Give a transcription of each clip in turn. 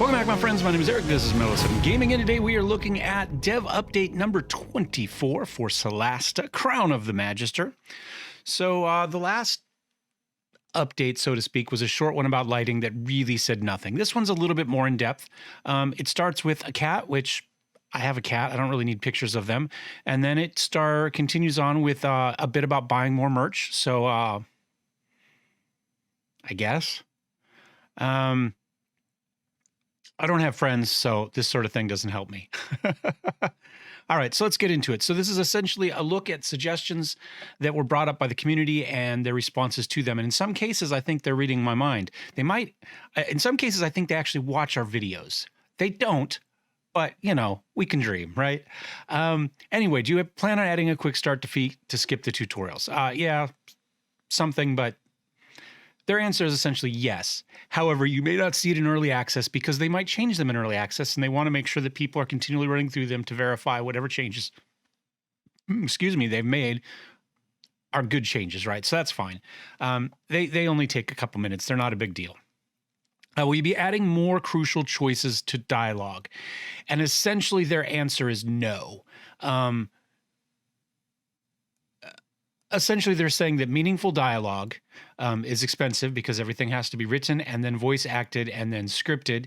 Welcome back, my friends. My name is Eric. This is Melissa Gaming, and today we are looking at dev update number 24 for Solasta, Crown of the Magister. So the last update, so to speak, was a short one about lighting that really said nothing. This one's a little bit more in depth. It starts with a cat, which I have a cat. I don't really need pictures of them. And then it continues on with a bit about buying more merch. So I guess. I don't have friends, so this sort of thing doesn't help me. All right, so let's get into it. So this is essentially a look at suggestions that were brought up by the community and their responses to them. And in some cases, I think they're reading my mind. They might, in some cases, I think they actually watch our videos. They don't, but you know, we can dream, right? Anyway, do you plan on adding a quick start defeat to skip the tutorials? Yeah, something, but their answer is essentially yes. However, you may not see it in early access because they might change them in early access and they want to make sure that people are continually running through them to verify whatever changes, excuse me, they've made are good changes, right? So that's fine. They only take a couple minutes. They're not a big deal. Will you be adding more crucial choices to dialogue? And essentially their answer is no. Essentially, they're saying that meaningful dialogue is expensive because everything has to be written and then voice acted and then scripted.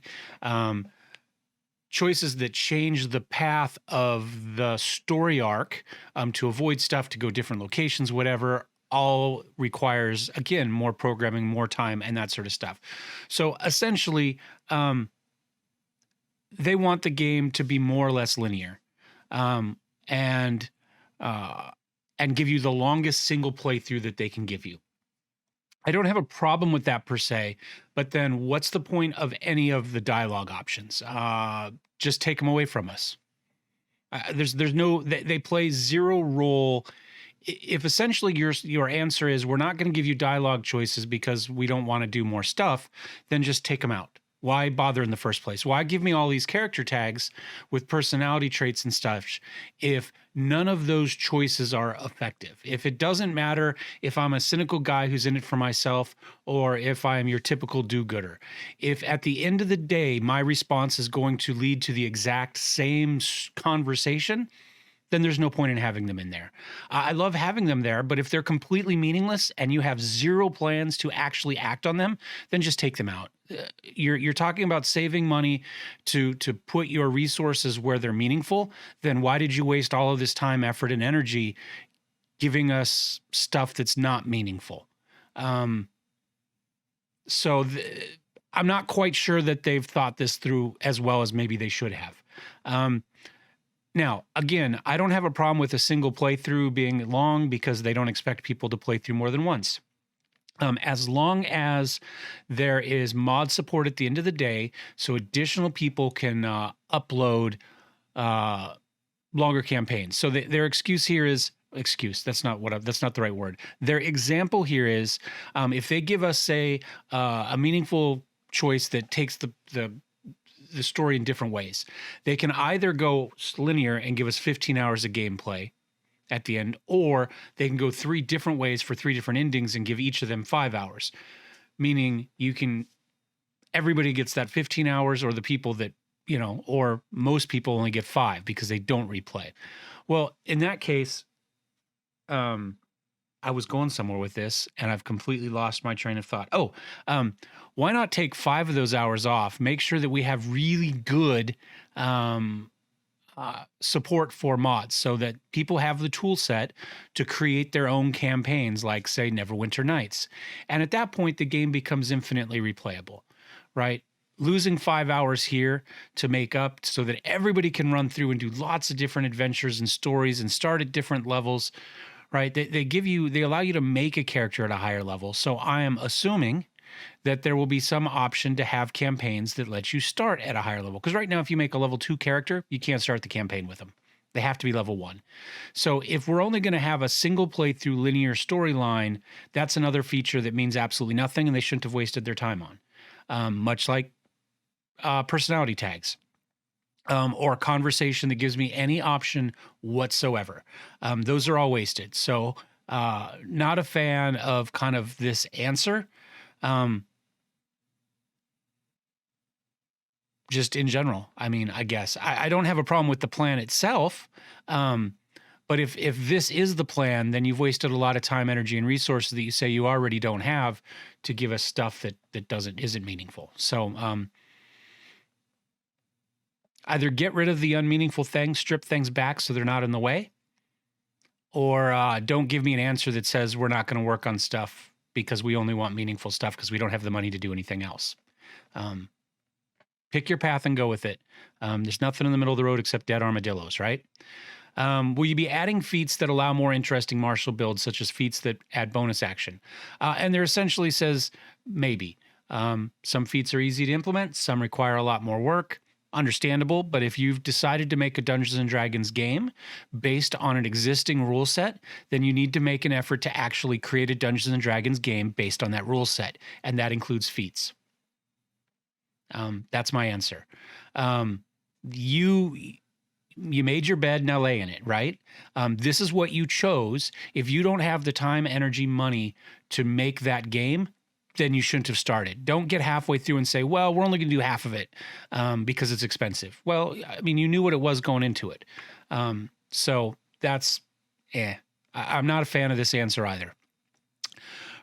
Choices that change the path of the story arc to avoid stuff, to go different locations, whatever, all requires, again, more programming, more time, and that sort of stuff. So essentially, they want the game to be more or less linear. And give you the longest single playthrough that they can give you. I don't have a problem with that per se, but then what's the point of any of the dialogue options? Just take them away from us. There's no, they play zero role. If essentially your answer is we're not going to give you dialogue choices because we don't want to do more stuff, then just take them out. Why bother in the first place? Why give me all these character tags with personality traits and stuff if none of those choices are effective? If it doesn't matter if I'm a cynical guy who's in it for myself or if I am your typical do-gooder. If at the end of the day, my response is going to lead to the exact same conversation, then there's no point in having them in there. I love having them there, but if they're completely meaningless and you have zero plans to actually act on them, then just take them out. You're talking about saving money to put your resources where they're meaningful, then why did you waste all of this time, effort, and energy giving us stuff that's not meaningful? So I'm not quite sure that they've thought this through as well as maybe they should have. Now, again, I don't have a problem with a single playthrough being long because they don't expect people to play through more than once. As long as there is mod support at the end of the day, so additional people can upload longer campaigns. So their excuse here is, that's not the right word. Their example here is if they give us, say, a meaningful choice that takes the story in different ways. They can either go linear and give us 15 hours of gameplay at the end, or they can go 3 different ways for 3 different endings and give each of them 5 hours. Meaning everybody gets that 15 hours, or the people that, or most people only get 5 because they don't replay. Well, in that case, I was going somewhere with this and I've completely lost my train of thought. Why not take 5 of those hours off? Make sure that we have really good support for mods so that people have the tool set to create their own campaigns, like, say, Neverwinter Nights. And at that point, the game becomes infinitely replayable, right? Losing 5 hours here to make up so that everybody can run through and do lots of different adventures and stories and start at different levels, right? They allow you to make a character at a higher level. So I am assuming that there will be some option to have campaigns that let you start at a higher level. Because right now, if you make a level 2 character, you can't start the campaign with them. They have to be level 1. So if we're only going to have a single playthrough linear storyline, that's another feature that means absolutely nothing and they shouldn't have wasted their time on. Much like personality tags. Or a conversation that gives me any option whatsoever. Those are all wasted. So not a fan of kind of this answer. just in general. I mean, I guess I don't have a problem with the plan itself. But if this is the plan, then you've wasted a lot of time, energy, and resources that you say you already don't have to give us stuff that isn't meaningful. So either get rid of the unmeaningful things, strip things back so they're not in the way, or don't give me an answer that says we're not going to work on stuff because we only want meaningful stuff because we don't have the money to do anything else. Pick your path and go with it. There's nothing in the middle of the road except dead armadillos, right? Will you be adding feats that allow more interesting martial builds, such as feats that add bonus action? And there essentially says maybe. Some feats are easy to implement. Some require a lot more work. Understandable, but if you've decided to make a Dungeons and Dragons game based on an existing rule set, then you need to make an effort to actually create a Dungeons and Dragons game based on that rule set, and that includes feats. That's my answer. You made your bed, now lay in it, right? This is what you chose. If you don't have the time, energy, money to make that game, then you shouldn't have started. Don't get halfway through and say, well, we're only going to do half of it because it's expensive. Well, I mean, you knew what it was going into it. So that's, I'm not a fan of this answer either.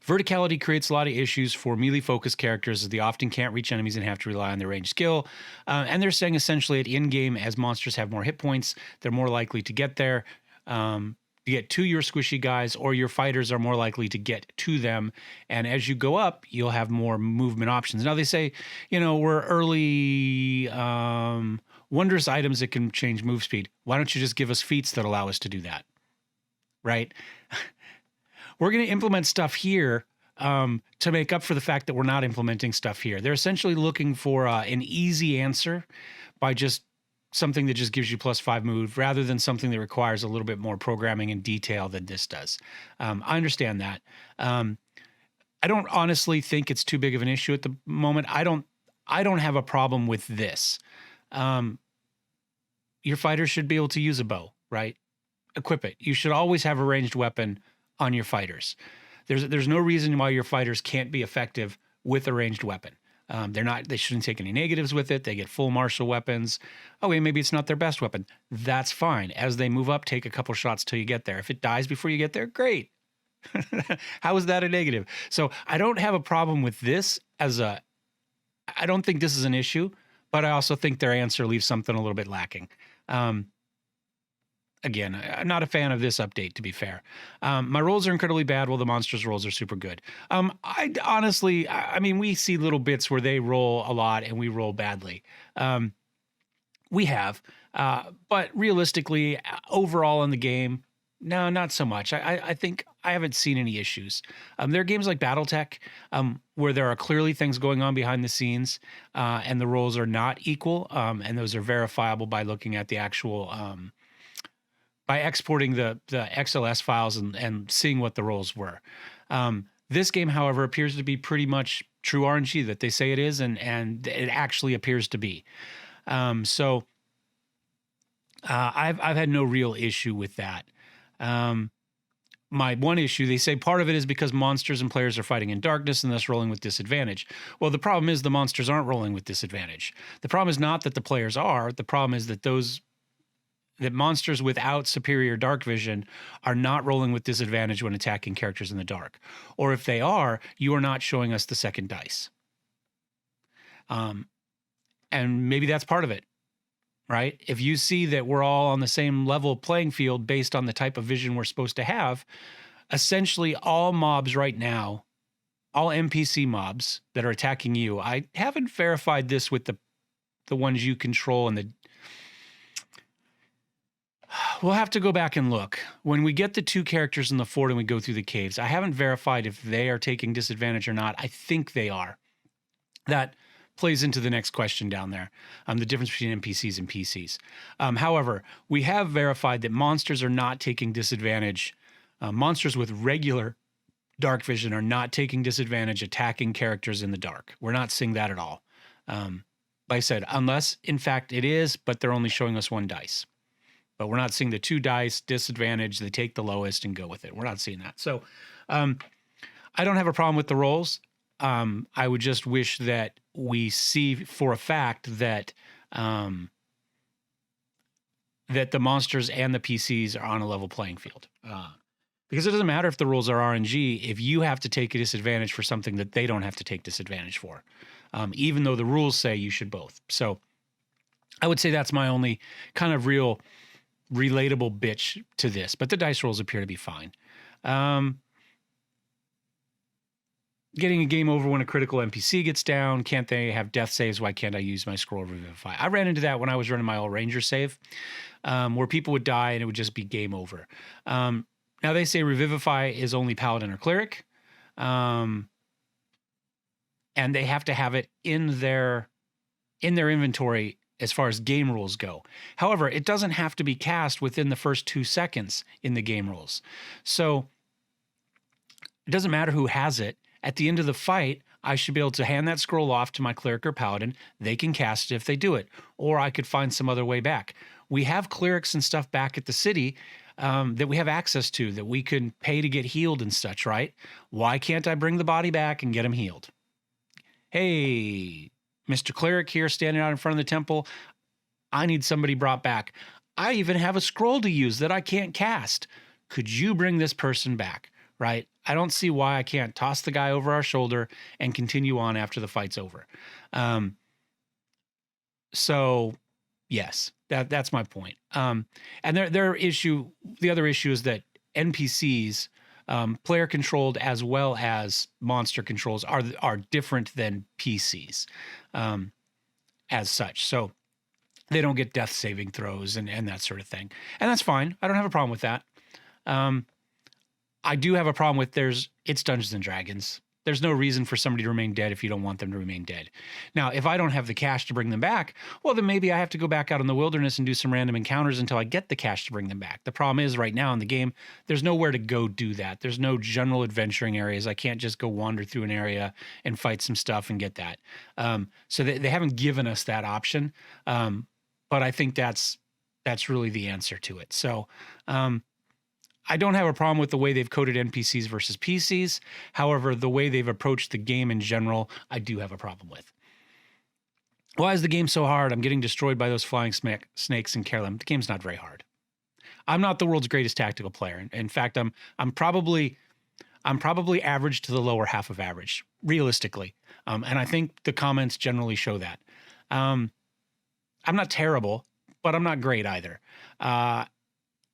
Verticality creates a lot of issues for melee-focused characters as they often can't reach enemies and have to rely on their range skill. And they're saying essentially at in-game, as monsters have more hit points, they're more likely to get there, to get to your squishy guys, or your fighters are more likely to get to them. And as you go up, you'll have more movement options. Now they say, we're early wondrous items that can change move speed. Why don't you just give us feats that allow us to do that? Right? We're going to implement stuff here to make up for the fact that we're not implementing stuff here. They're essentially looking for an easy answer by just something that just gives you +5 move rather than something that requires a little bit more programming and detail than this does. I understand that. I don't honestly think it's too big of an issue at the moment. I don't have a problem with this. Your fighters should be able to use a bow, right? Equip it. You should always have a ranged weapon on your fighters. There's no reason why your fighters can't be effective with a ranged weapon. They shouldn't take any negatives with it. They get full martial weapons. Okay, maybe it's not their best weapon. That's fine. As they move up, take a couple shots till you get there. If it dies before you get there, great. How is that a negative? So I don't have a problem with this I don't think this is an issue, but I also think their answer leaves something a little bit lacking. Again, I'm not a fan of this update, to be fair. My rolls are incredibly bad while the monsters' rolls are super good. I honestly, we see little bits where they roll a lot and we roll badly. We have, but realistically, overall in the game, no, not so much. I think I haven't seen any issues. There are games like BattleTech where there are clearly things going on behind the scenes and the rolls are not equal, and those are verifiable by looking at the actual... by exporting the XLS files and seeing what the rolls were. This game, however, appears to be pretty much true RNG that they say it is, and it actually appears to be. So I've had no real issue with that. My one issue, they say part of it is because monsters and players are fighting in darkness and thus rolling with disadvantage. Well, the problem is the monsters aren't rolling with disadvantage. The problem is not that the players are. The problem is that that monsters without superior dark vision are not rolling with disadvantage when attacking characters in the dark. Or if they are, you are not showing us the second dice. And maybe that's part of it, right? If you see that we're all on the same level playing field based on the type of vision we're supposed to have, essentially all mobs right now, all NPC mobs that are attacking you, I haven't verified this with the ones you control and we'll have to go back and look. When we get the 2 characters in the fort and we go through the caves, I haven't verified if they are taking disadvantage or not. I think they are. That plays into the next question down there, the difference between NPCs and PCs. However, we have verified that monsters are not taking disadvantage. Monsters with regular dark vision are not taking disadvantage attacking characters in the dark. We're not seeing that at all. Like I said, unless, in fact, it is, but they're only showing us 1 dice. But we're not seeing the 2 dice disadvantage. They take the lowest and go with it. We're not seeing that. So I don't have a problem with the rolls. I would just wish that we see for a fact that that the monsters and the PCs are on a level playing field. Because it doesn't matter if the rules are RNG if you have to take a disadvantage for something that they don't have to take disadvantage for, even though the rules say you should both. So I would say that's my only kind of real relatable bitch to this, but the dice rolls appear to be fine. Getting a game over when a critical NPC gets down. Can't they have death saves? Why can't I use my scroll revivify? I ran into that when I was running my old Ranger save, where people would die and it would just be game over. Now they say revivify is only paladin or cleric, and they have to have it in their inventory as far as game rules go. However, it doesn't have to be cast within the first 2 seconds in the game rules. So it doesn't matter who has it. At the end of the fight, I should be able to hand that scroll off to my cleric or paladin. They can cast it if they do it, or I could find some other way back. We have clerics and stuff back at the city that we have access to, that we can pay to get healed and such, right? Why can't I bring the body back and get him healed? Hey, Mr. Cleric here standing out in front of the temple. I need somebody brought back. I even have a scroll to use that I can't cast. Could you bring this person back? Right? I don't see why I can't toss the guy over our shoulder and continue on after the fight's over. So yes, that's my point. And the other issue is that NPCs, player controlled as well as monster controls, are different than PCs as such. So they don't get death saving throws and that sort of thing. And that's fine. I don't have a problem with that. I do have a problem with it's Dungeons and Dragons. There's no reason for somebody to remain dead if you don't want them to remain dead. Now, if I don't have the cash to bring them back, well, then maybe I have to go back out in the wilderness and do some random encounters until I get the cash to bring them back. The problem is right now in the game, there's nowhere to go do that. There's no general adventuring areas. I can't just go wander through an area and fight some stuff and get that. So they haven't given us that option. But I think that's really the answer to it. So, I don't have a problem with the way they've coded NPCs versus PCs. However, the way they've approached the game in general, I do have a problem with. Why is the game so hard? I'm getting destroyed by those flying snakes in Carolyn. The game's not very hard. I'm not the world's greatest tactical player. In fact, I'm probably average to the lower half of average, realistically. And I think the comments generally show that. I'm not terrible, but I'm not great either.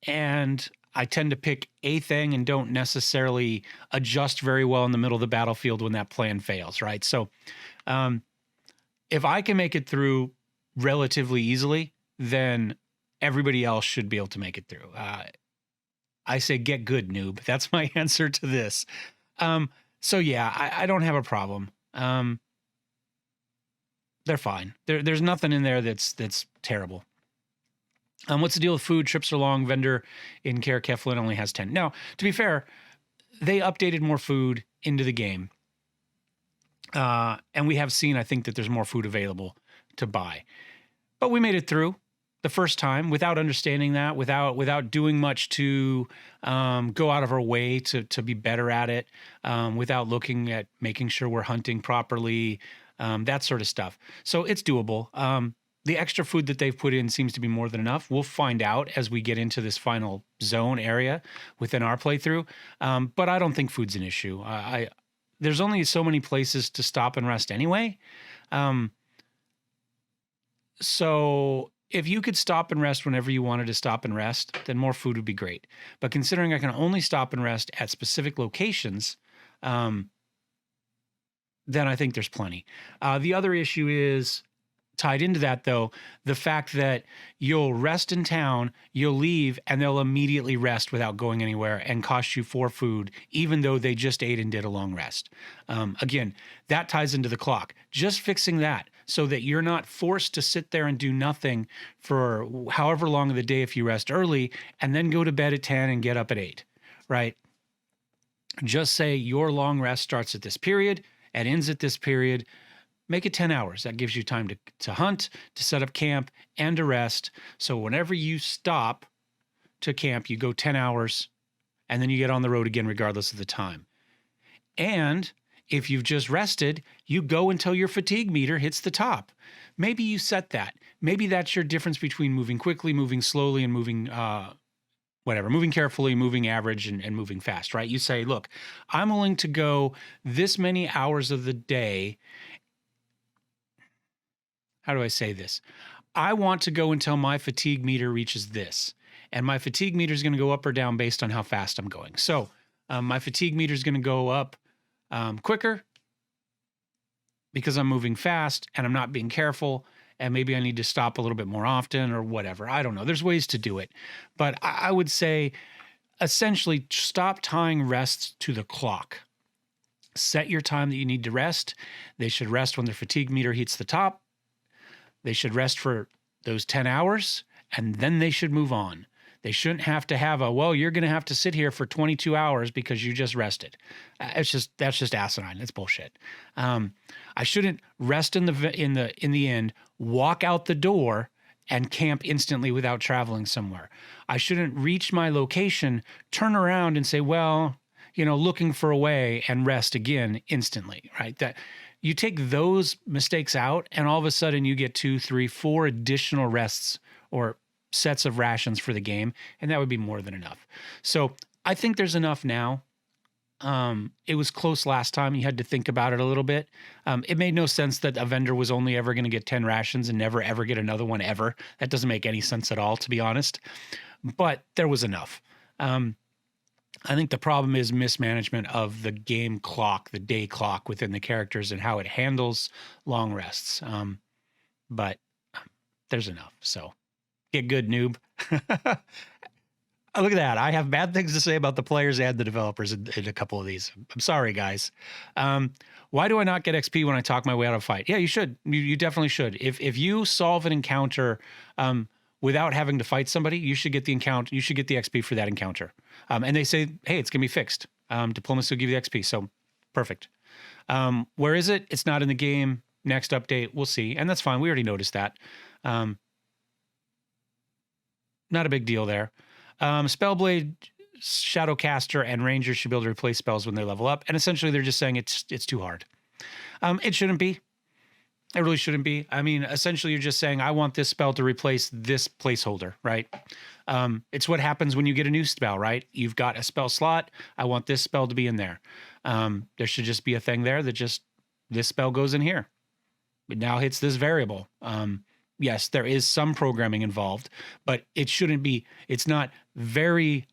And I tend to pick a thing and don't necessarily adjust very well in the middle of the battlefield when that plan fails, right? So if I can make it through relatively easily, then everybody else should be able to make it through. I say get good, noob. That's my answer to this. So yeah, I don't have a problem. They're fine. There's nothing in there that's terrible. What's the deal with food? Trips are long. Vendor in Care Keflin only has 10. Now, to be fair, they updated more food into the game. And we have seen, I think, that there's more food available to buy. But we made it through the first time without understanding that, without doing much to go out of our way to be better at it, without looking at making sure we're hunting properly, that sort of stuff. So it's doable. The extra food that they've put in seems to be more than enough. We'll find out as we get into this final zone area within our playthrough. But I don't think food's an issue. There's only so many places to stop and rest anyway. So if you could stop and rest whenever you wanted to stop and rest, then more food would be great. But considering I can only stop and rest at specific locations, then I think there's plenty. The other issue is, tied into that, though, the fact that you'll rest in town, you'll leave, and they'll immediately rest without going anywhere and cost you 4 food, even though they just ate and did a long rest. Again, that ties into the clock. Just fixing that so that you're not forced to sit there and do nothing for however long of the day if you rest early and then go to bed at 10 and get up at 8, right? Just say your long rest starts at this period and ends at this period. Make it 10 hours. That gives you time to hunt, to set up camp, and to rest. So whenever you stop to camp, you go 10 hours, and then you get on the road again regardless of the time. And If you've just rested, you go until your fatigue meter hits the top. Maybe you set that. Maybe that's your difference between moving quickly, moving slowly, and moving moving carefully, moving average, and moving fast, right? You say, look, I'm willing to go this many hours of the day. How do I say this? I want to go until my fatigue meter reaches this. And my fatigue meter is going to go up or down based on how fast I'm going. So my fatigue meter is going to go up quicker because I'm moving fast and I'm not being careful. And maybe I need to stop a little bit more often or whatever. I don't know. There's ways to do it. But I would say essentially stop tying rests to the clock. Set your time that you need to rest. They should rest when their fatigue meter hits the top. They should rest for those 10 hours and then they should move on. They shouldn't have to have well, you're going to have to sit here for 22 hours because you just rested. That's just asinine. It's bullshit. I shouldn't rest in the end, walk out the door and camp instantly without traveling somewhere. I shouldn't reach my location, turn around and say, well, looking for a way and rest again instantly, right? That you take those mistakes out and all of a sudden you get 2, 3, 4 additional rests or sets of rations for the game, and that would be more than enough. So I think there's enough now. It was close last time. You had to think about it a little bit. It made no sense that a vendor was only ever going to get 10 rations and never, ever get another one ever. That doesn't make any sense at all, to be honest. But there was enough. I think the problem is mismanagement of the game clock, the day clock within the characters and how it handles long rests. But there's enough. So get good, noob. Look at that. I have bad things to say about the players and the developers in a couple of these. I'm sorry, guys. Why do I not get XP when I talk my way out of a fight? Yeah, you should. You definitely should. If you solve an encounter without having to fight somebody, you should get the encounter. You should get the XP for that encounter. And they say, hey, it's going to be fixed. Diplomacy will give you the XP. So perfect. Where is it? It's not in the game. Next update, we'll see. And that's fine. We already noticed that. Not a big deal there. Spellblade, Shadowcaster, and Ranger should be able to replace spells when they level up. And essentially, they're just saying it's too hard. It shouldn't be. It really shouldn't be. I mean, essentially, you're just saying, I want this spell to replace this placeholder, right? It's what happens when you get a new spell, right? You've got a spell slot. I want this spell to be in there. There should just be a thing there that just, this spell goes in here. It now hits this variable. Yes, there is some programming involved, but it shouldn't be, it's not very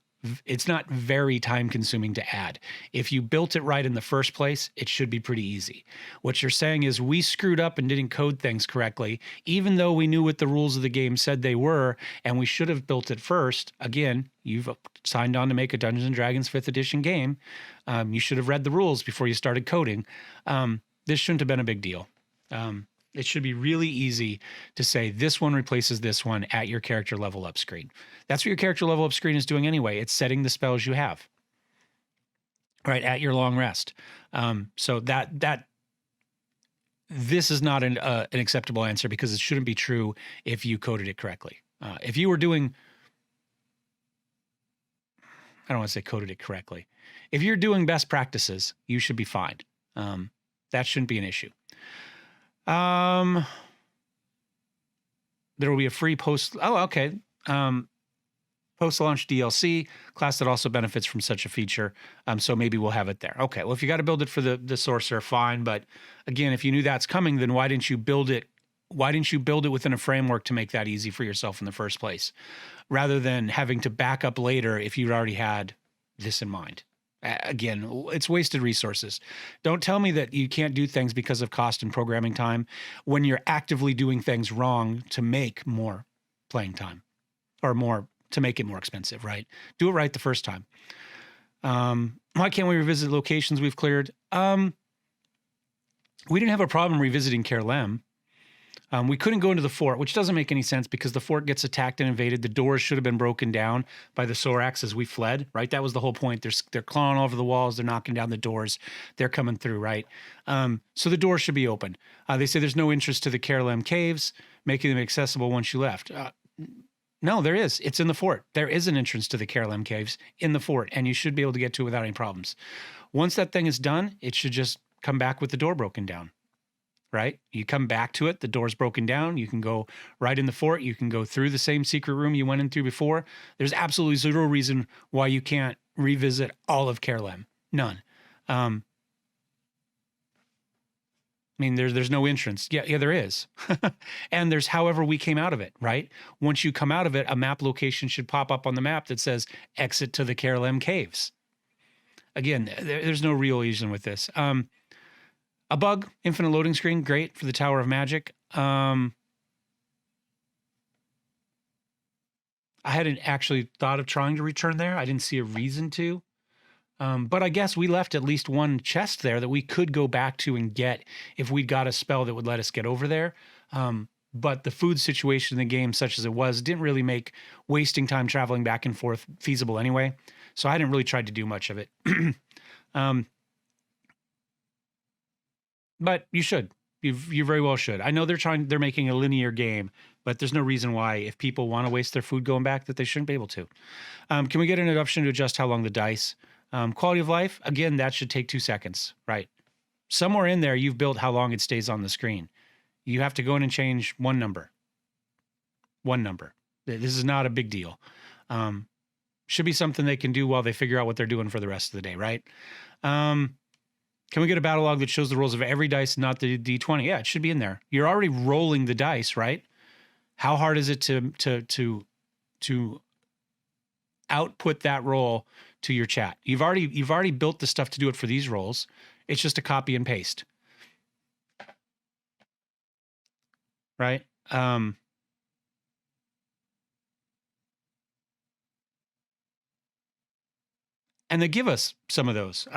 time consuming to add. If you built it right in the first place, it should be pretty easy. What you're saying is we screwed up and didn't code things correctly, even though we knew what the rules of the game said they were, and we should have built it first. Again, you've signed on to make a Dungeons & Dragons 5th edition game. You should have read the rules before you started coding. This shouldn't have been a big deal. It should be really easy to say this one replaces this one at your character level up screen. That's what your character level up screen is doing anyway. It's setting the spells you have, right, at your long rest. So this is not an acceptable answer because it shouldn't be true if you coded it correctly. If you were doing, I don't want to say coded it correctly. If you're doing best practices, you should be fine. That shouldn't be an issue. There will be a free post-launch DLC class that also benefits from such a feature. So maybe we'll have it there. Okay, well, if you got to build it for the sorcerer, fine. But again, if you knew that's coming, then why didn't you build it? Why didn't you build it within a framework to make that easy for yourself in the first place, rather than having to back up later if you already had this in mind? Again, it's wasted resources. Don't tell me that you can't do things because of cost and programming time when you're actively doing things wrong to make more playing time or more to make it more expensive, right? Do it right the first time. Why can't we revisit locations we've cleared? We didn't have a problem revisiting Kerlem. We couldn't go into the fort, which doesn't make any sense because the fort gets attacked and invaded. The doors should have been broken down by the Sorax as we fled, right? That was the whole point. They're clawing over the walls. They're knocking down the doors. They're coming through, right? So the doors should be open. They say there's no entrance to the Kerlem caves, making them accessible once you left. No, there is. It's in the fort. There is an entrance to the Kerlem caves in the fort, and you should be able to get to it without any problems. Once that thing is done, it should just come back with the door broken down, right? You come back to it, the door's broken down. You can go right in the fort. You can go through the same secret room you went in through before. There's absolutely zero reason why you can't revisit all of Caerleon. None. I mean, there's no entrance. Yeah, there is. And there's however we came out of it, right? Once you come out of it, a map location should pop up on the map that says exit to the Caerleon Caves. Again, there's no real reason with this. A bug, infinite loading screen, great for the Tower of Magic. I hadn't actually thought of trying to return there. I didn't see a reason to. But I guess we left at least one chest there that we could go back to and get if we got a spell that would let us get over there. But the food situation in the game, such as it was, didn't really make wasting time traveling back and forth feasible anyway. So I hadn't really tried to do much of it. But you should. You very well should. I know they're making a linear game, but there's no reason why, if people want to waste their food going back, that they shouldn't be able to. Can we get an option to adjust how long the dice? Quality of life, again, that should take 2 seconds, right? Somewhere in there, you've built how long it stays on the screen. You have to go in and change one number. One number. This is not a big deal. Should be something they can do while they figure out what they're doing for the rest of the day, right? Can we get a battle log that shows the rolls of every dice, not the D20? Yeah, it should be in there. You're already rolling the dice, right? How hard is it to output that roll to your chat? You've already built the stuff to do it for these rolls. It's just a copy and paste, right? And they give us some of those.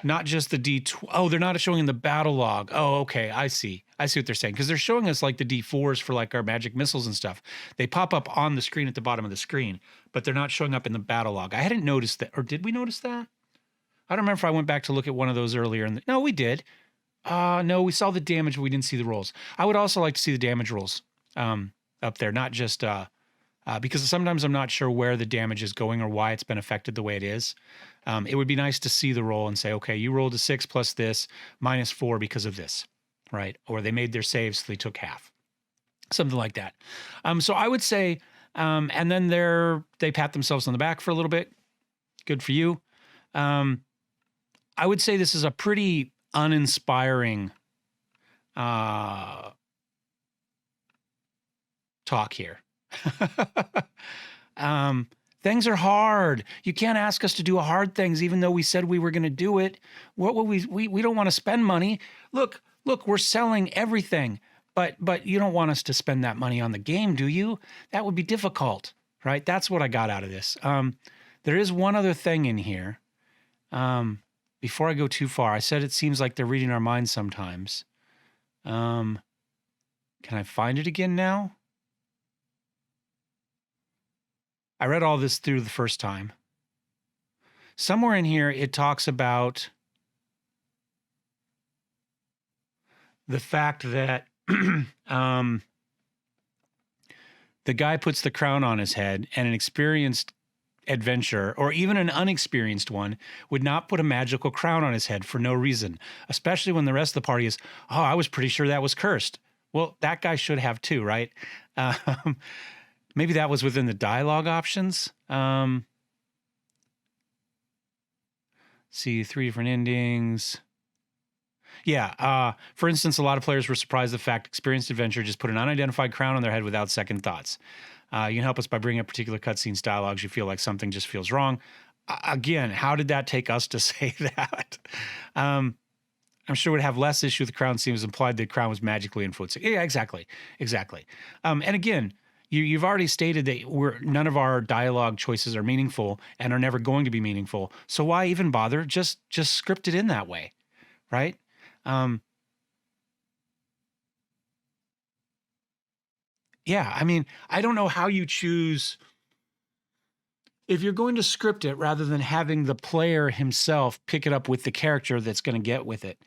Not just the D20. Oh, they're not showing in the battle log. Oh, okay. I see what they're saying. Because they're showing us like the D4s for like our magic missiles and stuff. They pop up on the screen at the bottom of the screen, but they're not showing up in the battle log. I hadn't noticed that. Or did we notice that? I don't remember if I went back to look at one of those earlier. No, we did. No, we saw the damage, but we didn't see the rolls. I would also like to see the damage rolls up there, not just because sometimes I'm not sure where the damage is going or why it's been affected the way it is. It would be nice to see the roll and say, okay, you rolled a 6 plus this, minus 4 because of this, right? Or they made their saves, so they took half. Something like that. So I would say, and then they pat themselves on the back for a little bit. Good for you. I would say this is a pretty uninspiring talk here. Things are hard. You can't ask us to do hard things, even though we said we were going to do it. What will we don't want to spend money. Look, we're selling everything, but you don't want us to spend that money on the game, do you? That would be difficult, right? That's what I got out of this. There is one other thing in here. Before I go too far, I said it seems like they're reading our minds sometimes. Can I find it again now? I read all this through the first time. Somewhere in here, it talks about the fact that the guy puts the crown on his head, and an experienced adventurer, or even an unexperienced one, would not put a magical crown on his head for no reason, especially when the rest of the party is, oh, I was pretty sure that was cursed. Well, that guy should have too, right? Maybe that was within the dialogue options. See, 3 different endings. Yeah. For instance, a lot of players were surprised the fact experienced adventurer just put an unidentified crown on their head without second thoughts. You can help us by bringing up particular cutscenes, dialogues. You feel like something just feels wrong. Again, how did that take us to say that? I'm sure would have less issue with the crown. Seems implied the crown was magically influencing. Yeah, exactly. And again, you've already stated that none of our dialogue choices are meaningful and are never going to be meaningful. So why even bother? Just script it in that way, right? Yeah, I mean, I don't know how you choose. If you're going to script it rather than having the player himself pick it up with the character that's going to get with it.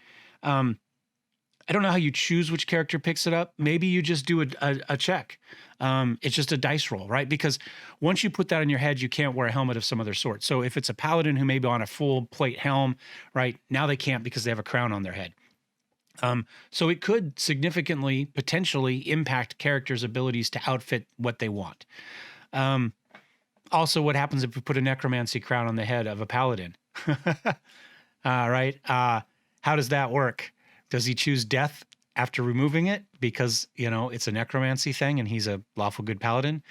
I don't know how you choose which character picks it up. Maybe you just do a check. It's just a dice roll, right? Because once you put that in your head, you can't wear a helmet of some other sort. So if it's a paladin who may be on a full plate helm, right, now they can't because they have a crown on their head. So it could significantly, potentially impact characters' abilities to outfit what they want. Also, what happens if we put a necromancy crown on the head of a paladin? Right? How does that work? Does he choose death after removing it because, it's a necromancy thing and he's a lawful good paladin?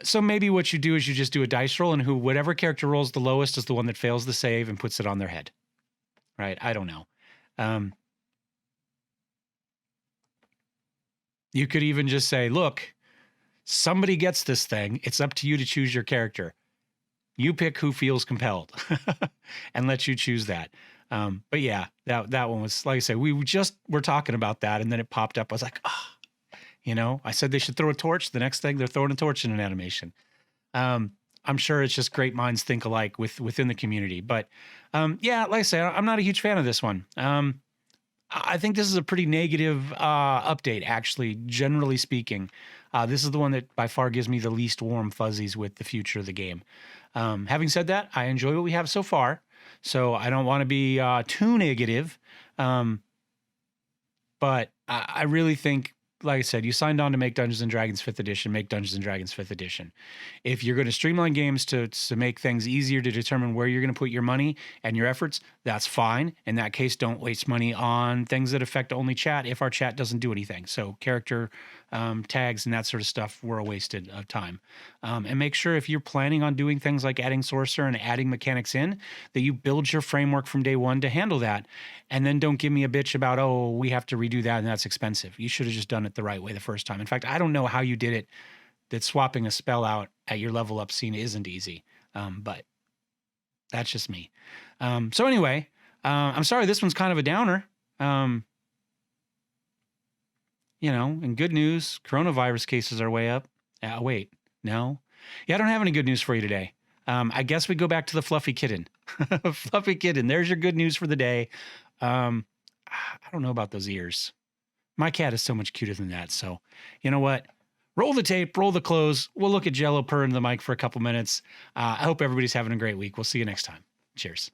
So maybe what you do is you just do a dice roll, and whatever character rolls the lowest is the one that fails the save and puts it on their head. Right? I don't know. You could even just say, look, somebody gets this thing. It's up to you to choose your character. You pick who feels compelled and let you choose that. But yeah, that one was, like I said, we just were talking about that, and then it popped up. I was like, I said they should throw a torch. The next thing, they're throwing a torch in an animation. I'm sure it's just great minds think alike within the community. But yeah, like I said, I'm not a huge fan of this one. I think this is a pretty negative update, actually, generally speaking. This is the one that by far gives me the least warm fuzzies with the future of the game. Having said that, I enjoy what we have so far, so I don't want to be too negative. But I really think, like I said, you signed on to make Dungeons & Dragons 5th edition, make Dungeons & Dragons 5th edition. If you're going to streamline games to make things easier to determine where you're going to put your money and your efforts, that's fine. In that case, don't waste money on things that affect only chat if our chat doesn't do anything. So character tags and that sort of stuff were a wasted of time. And make sure if you're planning on doing things like adding sorcerer and adding mechanics in, that you build your framework from day one to handle that. And then don't give me a bitch about, oh, we have to redo that and that's expensive. You should have just done it the right way the first time. In fact, I don't know how you did it, that swapping a spell out at your level up scene isn't easy. But that's just me. So anyway, I'm sorry, this one's kind of a downer. And good news, coronavirus cases are way up. Wait, no. Yeah, I don't have any good news for you today. I guess we go back to the fluffy kitten. Fluffy kitten, there's your good news for the day. I don't know about those ears. My cat is so much cuter than that. So, you know what? Roll the tape, roll the close. We'll look at Jello purr into the mic for a couple minutes. I hope everybody's having a great week. We'll see you next time. Cheers.